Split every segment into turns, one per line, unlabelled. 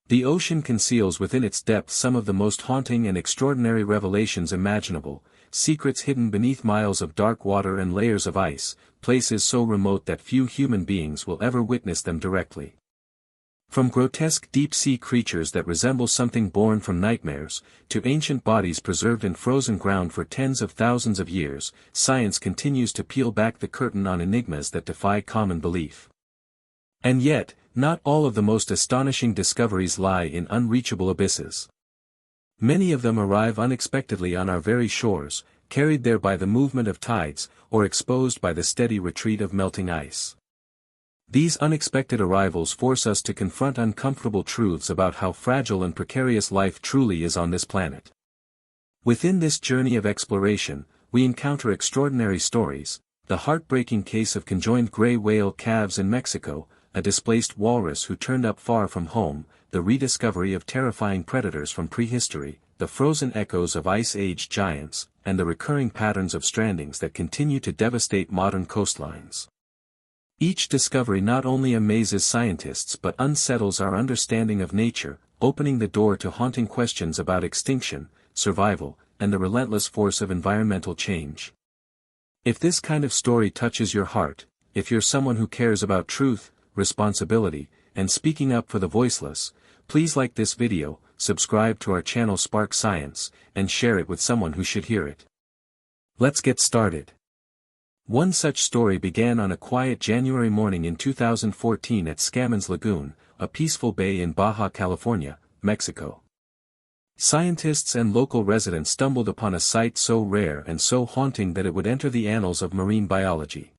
The ocean conceals within its depths some of the most haunting and extraordinary revelations imaginable, secrets hidden beneath miles of dark water and layers of ice, places so remote that few human beings will ever witness them directly. From grotesque deep-sea creatures that resemble something born from nightmares, to ancient bodies preserved in frozen ground for tens of thousands of years, science continues to peel back the curtain on enigmas that defy common belief. And yet, not all of the most astonishing discoveries lie in unreachable abysses. Many of them arrive unexpectedly on our very shores, carried there by the movement of tides, or exposed by the steady retreat of melting ice. These unexpected arrivals force us to confront uncomfortable truths about how fragile and precarious life truly is on this planet. Within this journey of exploration, we encounter extraordinary stories: the heartbreaking case of conjoined gray whale calves in Mexico, a displaced walrus who turned up far from home, the rediscovery of terrifying predators from prehistory, the frozen echoes of ice-age giants, and the recurring patterns of strandings that continue to devastate modern coastlines. Each discovery not only amazes scientists but unsettles our understanding of nature, opening the door to haunting questions about extinction, survival, and the relentless force of environmental change. If this kind of story touches your heart, if you're someone who cares about truth, responsibility, and speaking up for the voiceless, please like this video, subscribe to our channel Spark Science, and share it with someone who should hear it. Let's get started. One such story began on a quiet January morning in 2014 at Scammons Lagoon, a peaceful bay in Baja California, Mexico. Scientists and local residents stumbled upon a sight so rare and so haunting that it would enter the annals of marine biology.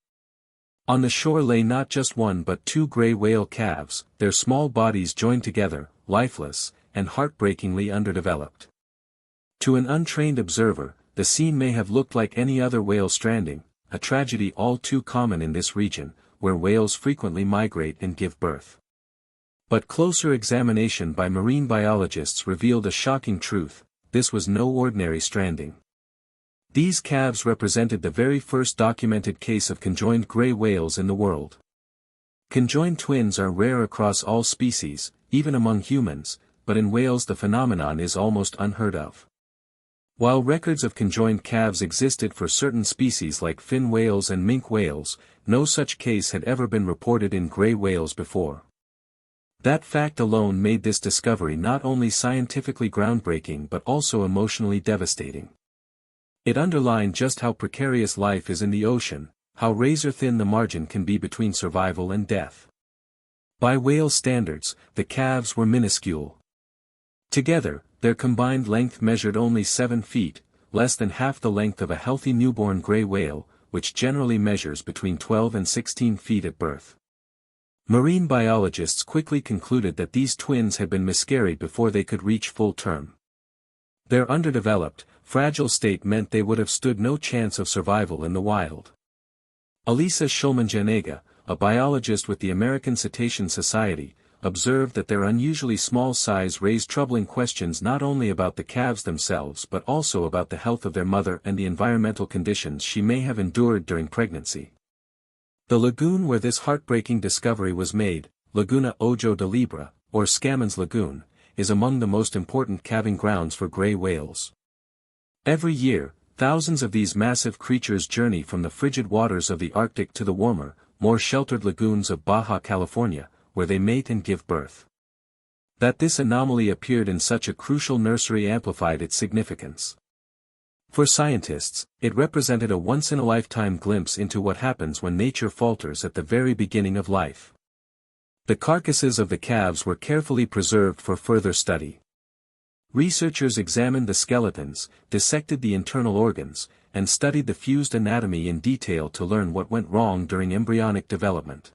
On the shore lay not just one but two gray whale calves, their small bodies joined together, lifeless, and heartbreakingly underdeveloped. To an untrained observer, the scene may have looked like any other whale stranding, a tragedy all too common in this region, where whales frequently migrate and give birth. But closer examination by marine biologists revealed a shocking truth: this was no ordinary stranding. These calves represented the very first documented case of conjoined gray whales in the world. Conjoined twins are rare across all species, even among humans, but in whales the phenomenon is almost unheard of. While records of conjoined calves existed for certain species like fin whales and minke whales, no such case had ever been reported in gray whales before. That fact alone made this discovery not only scientifically groundbreaking but also emotionally devastating. It underlined just how precarious life is in the ocean, how razor-thin the margin can be between survival and death. By whale standards, the calves were minuscule. Together, their combined length measured only 7 feet, less than half the length of a healthy newborn gray whale, which generally measures between 12 and 16 feet at birth. Marine biologists quickly concluded that these twins had been miscarried before they could reach full term. Their underdeveloped, fragile state meant they would have stood no chance of survival in the wild. Elisa Schulman-Janega, a biologist with the American Cetacean Society, observed that their unusually small size raised troubling questions not only about the calves themselves but also about the health of their mother and the environmental conditions she may have endured during pregnancy. The lagoon where this heartbreaking discovery was made, Laguna Ojo de Libra, or Scammons Lagoon, is among the most important calving grounds for gray whales. Every year, thousands of these massive creatures journey from the frigid waters of the Arctic to the warmer, more sheltered lagoons of Baja California, where they mate and give birth. That this anomaly appeared in such a crucial nursery amplified its significance. For scientists, it represented a once-in-a-lifetime glimpse into what happens when nature falters at the very beginning of life. The carcasses of the calves were carefully preserved for further study. Researchers examined the skeletons, dissected the internal organs, and studied the fused anatomy in detail to learn what went wrong during embryonic development.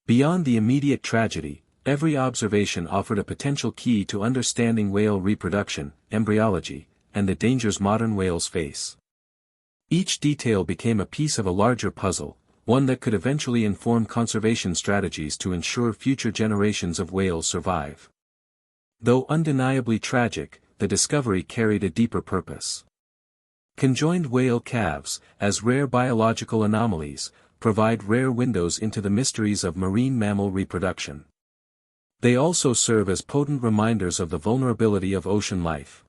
Beyond the immediate tragedy, every observation offered a potential key to understanding whale reproduction, embryology, and the dangers modern whales face. Each detail became a piece of a larger puzzle, one that could eventually inform conservation strategies to ensure future generations of whales survive. Though undeniably tragic, the discovery carried a deeper purpose. Conjoined whale calves, as rare biological anomalies, provide rare windows into the mysteries of marine mammal reproduction. They also serve as potent reminders of the vulnerability of ocean life.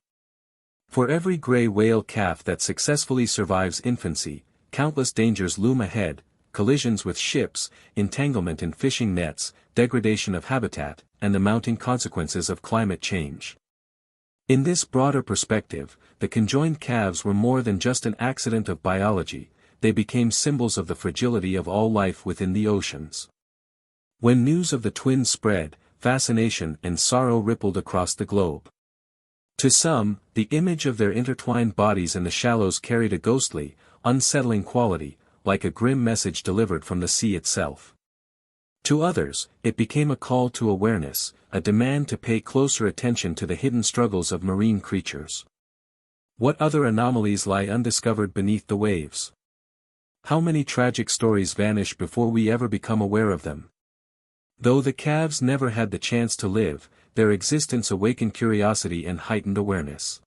For every gray whale calf that successfully survives infancy, countless dangers loom ahead: collisions with ships, entanglement in fishing nets, degradation of habitat, and the mounting consequences of climate change. In this broader perspective, the conjoined calves were more than just an accident of biology, they became symbols of the fragility of all life within the oceans. When news of the twins spread, fascination and sorrow rippled across the globe. To some, the image of their intertwined bodies in the shallows carried a ghostly, unsettling quality, like a grim message delivered from the sea itself. To others, it became a call to awareness, a demand to pay closer attention to the hidden struggles of marine creatures. What other anomalies lie undiscovered beneath the waves? How many tragic stories vanish before we ever become aware of them? Though the calves never had the chance to live, their existence awakened curiosity and heightened awareness.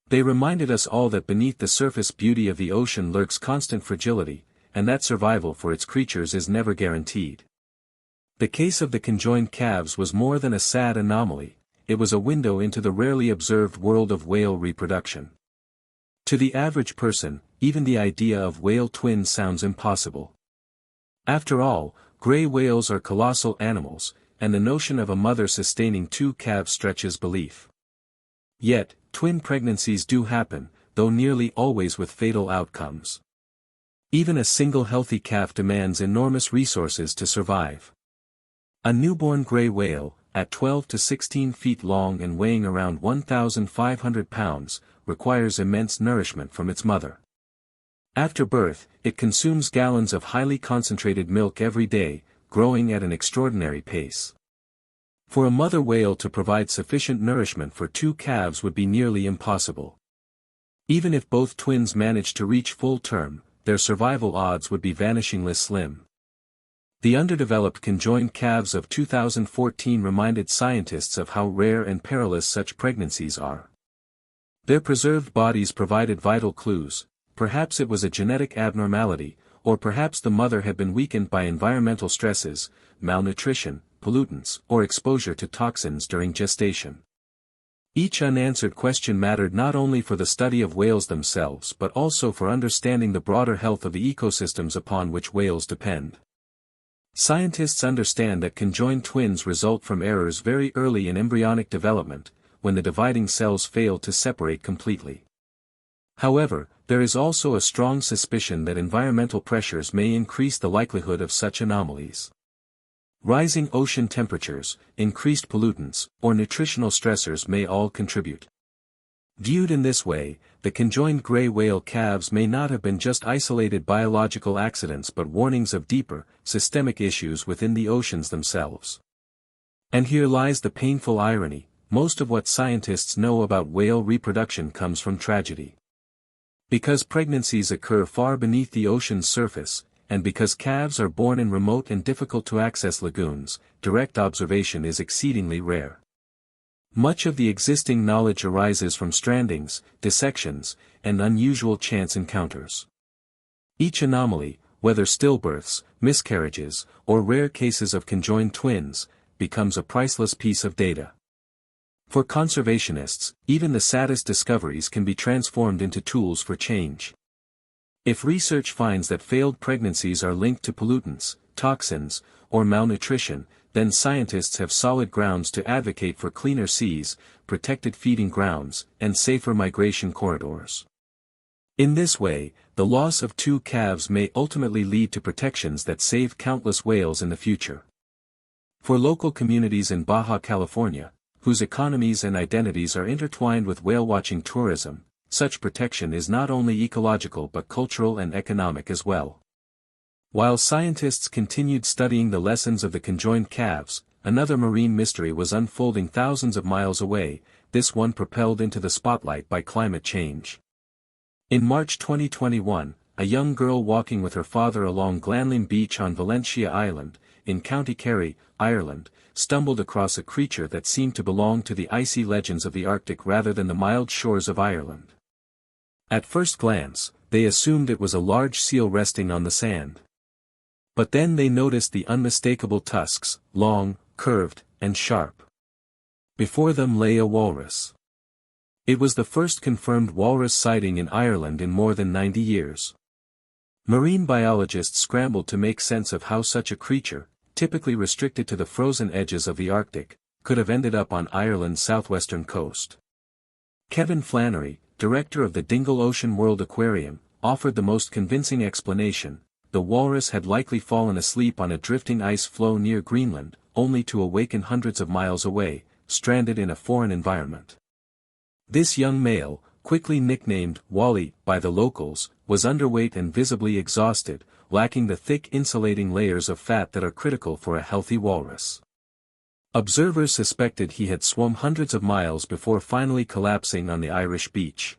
They reminded us all that beneath the surface beauty of the ocean lurks constant fragility, and that survival for its creatures is never guaranteed. The case of the conjoined calves was more than a sad anomaly, it was a window into the rarely observed world of whale reproduction. To the average person, even the idea of whale twins sounds impossible. After all, gray whales are colossal animals, and the notion of a mother sustaining two calves stretches belief. Yet, twin pregnancies do happen, though nearly always with fatal outcomes. Even a single healthy calf demands enormous resources to survive. A newborn gray whale, at 12 to 16 feet long and weighing around 1,500 pounds, requires immense nourishment from its mother. After birth, it consumes gallons of highly concentrated milk every day, growing at an extraordinary pace. For a mother whale to provide sufficient nourishment for two calves would be nearly impossible. Even if both twins managed to reach full term, their survival odds would be vanishingly slim. The underdeveloped conjoined calves of 2014 reminded scientists of how rare and perilous such pregnancies are. Their preserved bodies provided vital clues: perhaps it was a genetic abnormality, or perhaps the mother had been weakened by environmental stresses, malnutrition, pollutants, or exposure to toxins during gestation. Each unanswered question mattered not only for the study of whales themselves but also for understanding the broader health of the ecosystems upon which whales depend. Scientists understand that conjoined twins result from errors very early in embryonic development, when the dividing cells fail to separate completely. However, there is also a strong suspicion that environmental pressures may increase the likelihood of such anomalies. Rising ocean temperatures, increased pollutants, or nutritional stressors may all contribute. Viewed in this way, the conjoined gray whale calves may not have been just isolated biological accidents but warnings of deeper, systemic issues within the oceans themselves. And here lies the painful irony: most of what scientists know about whale reproduction comes from tragedy. Because pregnancies occur far beneath the ocean's surface, and because calves are born in remote and difficult-to-access lagoons, direct observation is exceedingly rare. Much of the existing knowledge arises from strandings, dissections, and unusual chance encounters. Each anomaly, whether stillbirths, miscarriages, or rare cases of conjoined twins, becomes a priceless piece of data. For conservationists, even the saddest discoveries can be transformed into tools for change. If research finds that failed pregnancies are linked to pollutants, toxins, or malnutrition, then scientists have solid grounds to advocate for cleaner seas, protected feeding grounds, and safer migration corridors. In this way, the loss of two calves may ultimately lead to protections that save countless whales in the future. For local communities in Baja California, whose economies and identities are intertwined with whale-watching tourism, such protection is not only ecological but cultural and economic as well. While scientists continued studying the lessons of the conjoined calves, another marine mystery was unfolding thousands of miles away, this one propelled into the spotlight by climate change. In March 2021, a young girl walking with her father along Glanlym Beach on Valentia Island, in County Kerry, Ireland, stumbled across a creature that seemed to belong to the icy legends of the Arctic rather than the mild shores of Ireland. At first glance, they assumed it was a large seal resting on the sand. But then they noticed the unmistakable tusks, long, curved, and sharp. Before them lay a walrus. It was the first confirmed walrus sighting in Ireland in more than 90 years. Marine biologists scrambled to make sense of how such a creature, typically restricted to the frozen edges of the Arctic, could have ended up on Ireland's southwestern coast. Kevin Flannery, director of the Dingle Ocean World Aquarium, offered the most convincing explanation: the walrus had likely fallen asleep on a drifting ice floe near Greenland, only to awaken hundreds of miles away, stranded in a foreign environment. This young male, quickly nicknamed Wally by the locals, was underweight and visibly exhausted, lacking the thick insulating layers of fat that are critical for a healthy walrus. Observers suspected he had swum hundreds of miles before finally collapsing on the Irish beach.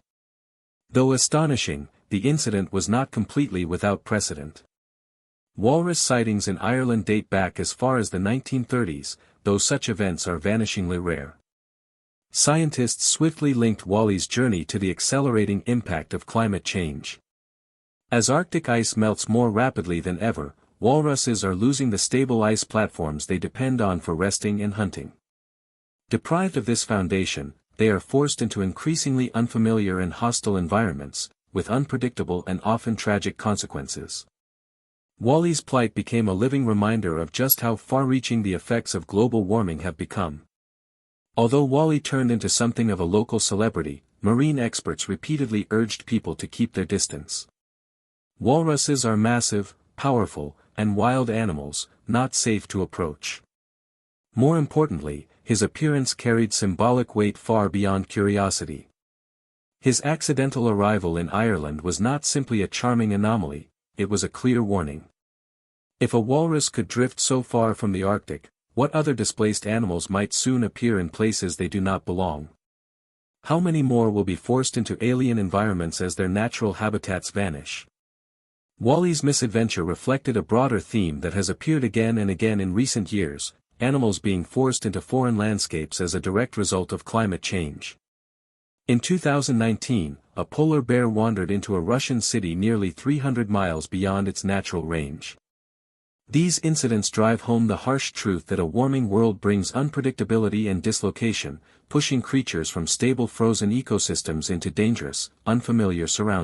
Though astonishing, the incident was not completely without precedent. Walrus sightings in Ireland date back as far as the 1930s, though such events are vanishingly rare. Scientists swiftly linked Wally's journey to the accelerating impact of climate change. As Arctic ice melts more rapidly than ever, walruses are losing the stable ice platforms they depend on for resting and hunting. Deprived of this foundation, they are forced into increasingly unfamiliar and hostile environments, with unpredictable and often tragic consequences. Wally's plight became a living reminder of just how far-reaching the effects of global warming have become. Although Wally turned into something of a local celebrity, marine experts repeatedly urged people to keep their distance. Walruses are massive, powerful, and wild animals, not safe to approach. More importantly, his appearance carried symbolic weight far beyond curiosity. His accidental arrival in Ireland was not simply a charming anomaly, it was a clear warning. If a walrus could drift so far from the Arctic, what other displaced animals might soon appear in places they do not belong? How many more will be forced into alien environments as their natural habitats vanish? Wally's misadventure reflected a broader theme that has appeared again and again in recent years: animals being forced into foreign landscapes as a direct result of climate change. In 2019, a polar bear wandered into a Russian city nearly 300 miles beyond its natural range. These incidents drive home the harsh truth that a warming world brings unpredictability and dislocation, pushing creatures from stable frozen ecosystems into dangerous, unfamiliar surroundings.